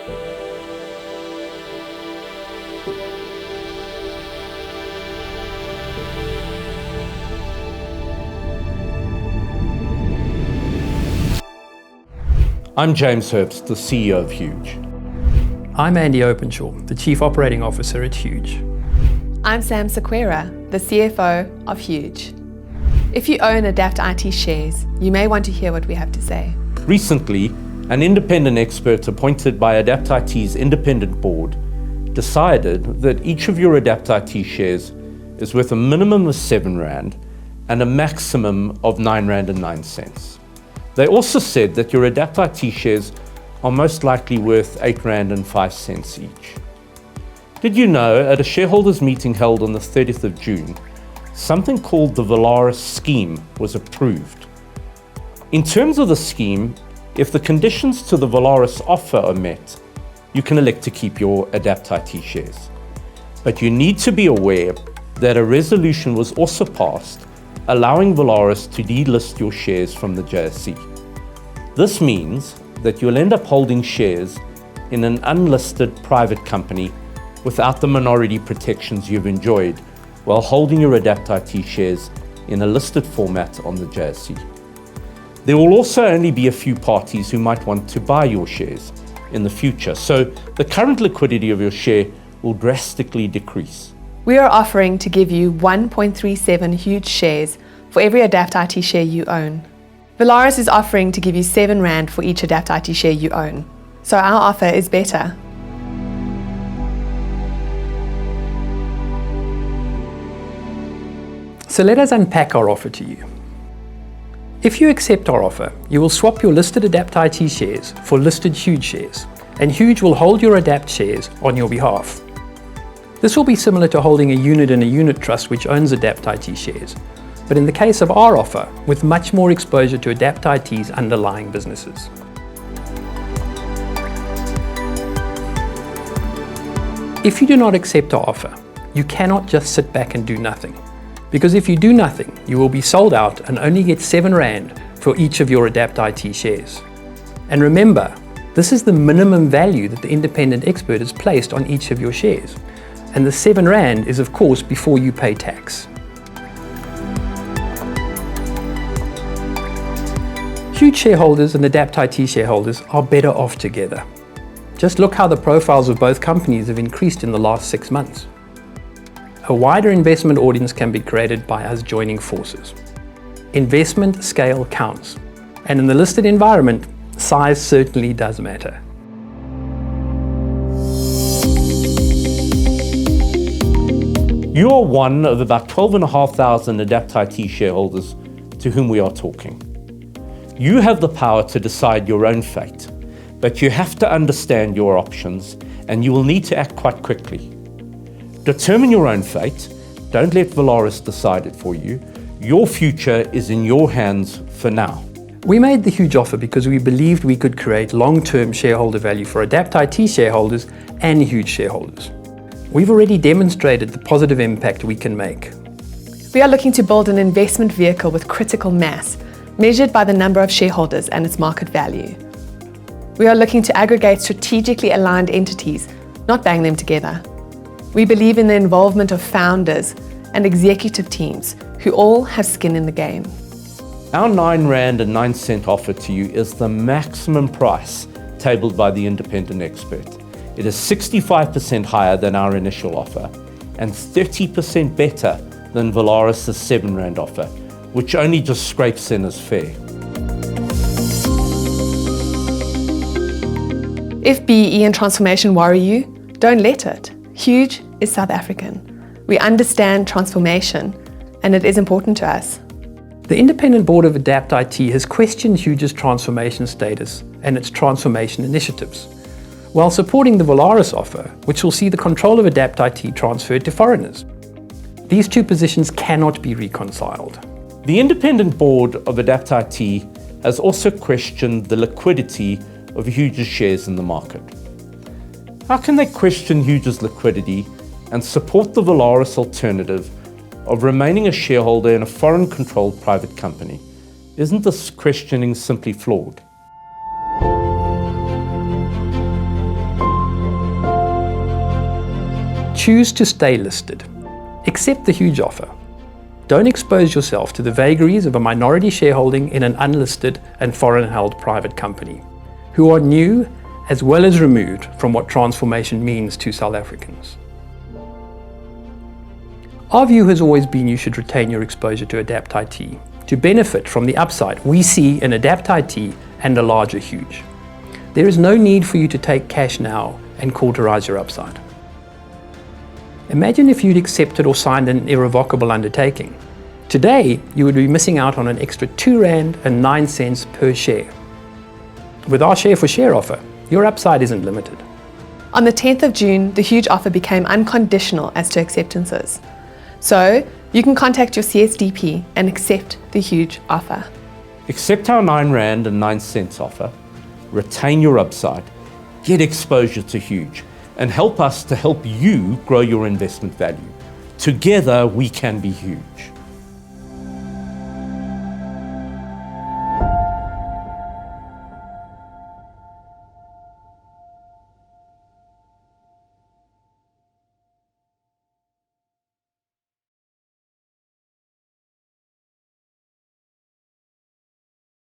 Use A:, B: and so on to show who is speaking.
A: I'm James Herbst, the CEO of Huge.
B: I'm Andy Openshaw, the Chief Operating Officer at Huge.
C: I'm Sam Sequeira, the CFO of Huge. If you own Adapt IT shares, you may want to hear what we have to say.
A: Recently, an independent expert appointed by Adapt IT's independent board decided that each of your Adapt IT shares is worth a minimum of R7 and a maximum of R9.09. They also said that your Adapt IT shares are most likely worth R8.05 each. Did you know, at a shareholders meeting held on the 30th of June, something called the Volaris scheme was approved? In terms of the scheme, if the conditions to the Volaris offer are met, you can elect to keep your Adapt IT shares. But you need to be aware that a resolution was also passed allowing Volaris to delist your shares from the JSE. This means that you'll end up holding shares in an unlisted private company without the minority protections you've enjoyed while holding your Adapt IT shares in a listed format on the JSE. There will also only be a few parties who might want to buy your shares in the future, so the current liquidity of your share will drastically decrease.
C: We are offering to give you 1.37 Huge shares for every Adapt IT share you own. Volaris is offering to give you R7 for each Adapt IT share you own. So our offer is better.
B: So let us unpack our offer to you. If you accept our offer, you will swap your listed Adapt IT shares for listed Huge shares, and Huge will hold your Adapt shares on your behalf. This will be similar to holding a unit in a unit trust which owns Adapt IT shares, but in the case of our offer, with much more exposure to Adapt IT's underlying businesses. If you do not accept our offer, you cannot just sit back and do nothing. Because if you do nothing, you will be sold out and only get R7 for each of your Adapt IT shares. And remember, this is the minimum value that the independent expert has placed on each of your shares. And the R7 is, of course, before you pay tax. Huge shareholders and Adapt IT shareholders are better off together. Just look how the profiles of both companies have increased in the last 6 months. A wider investment audience can be created by us joining forces. Investment scale counts, and in the listed environment, size certainly does matter.
A: You are one of about 12,500 Adapt IT shareholders to whom we are talking. You have the power to decide your own fate, but you have to understand your options and you will need to act quite quickly. Determine your own fate. Don't let Volaris decide it for you. Your future is in your hands for now.
B: We made the Huge offer because we believed we could create long-term shareholder value for Adapt IT shareholders and Huge shareholders. We've already demonstrated the positive impact we can make.
C: We are looking to build an investment vehicle with critical mass, measured by the number of shareholders and its market value. We are looking to aggregate strategically aligned entities, not bang them together. We believe in the involvement of founders and executive teams who all have skin in the game.
A: Our R9.09 offer to you is the maximum price tabled by the independent expert. It is 65% higher than our initial offer and 30% better than Volaris' R7 offer, which only just scrapes in as fair.
C: If BEE and transformation worry you, don't let it. Huge is South African. We understand transformation, and it is important to us.
B: The independent board of Adapt IT has questioned Huge's transformation status and its transformation initiatives, while supporting the Volaris offer, which will see the control of Adapt IT transferred to foreigners. These two positions cannot be reconciled.
A: The independent board of Adapt IT has also questioned the liquidity of Huge's shares in the market. How can they question Huge's liquidity and support the Volaris alternative of remaining a shareholder in a foreign-controlled private company? Isn't this questioning simply flawed?
B: choose to stay listed. Accept the huge offer. Don't expose yourself to the vagaries of a minority shareholding in an unlisted and foreign-held private company, who are new as well as removed from what transformation means to South Africans. Our view has always been you should retain your exposure to Adapt IT to benefit from the upside we see in Adapt IT and a larger huge. There is no need for you to take cash now and cauterize your upside. Imagine if you'd accepted or signed an irrevocable undertaking. Today, you would be missing out on an extra R2.09 per share. With our share for share offer, your upside isn't limited.
C: On the 10th of June, the huge offer became unconditional as to acceptances. So, you can contact your CSDP and accept the huge offer.
A: Accept our R9.09 offer, retain your upside, get exposure to huge, and help us to help you grow your investment value. Together, we can be huge.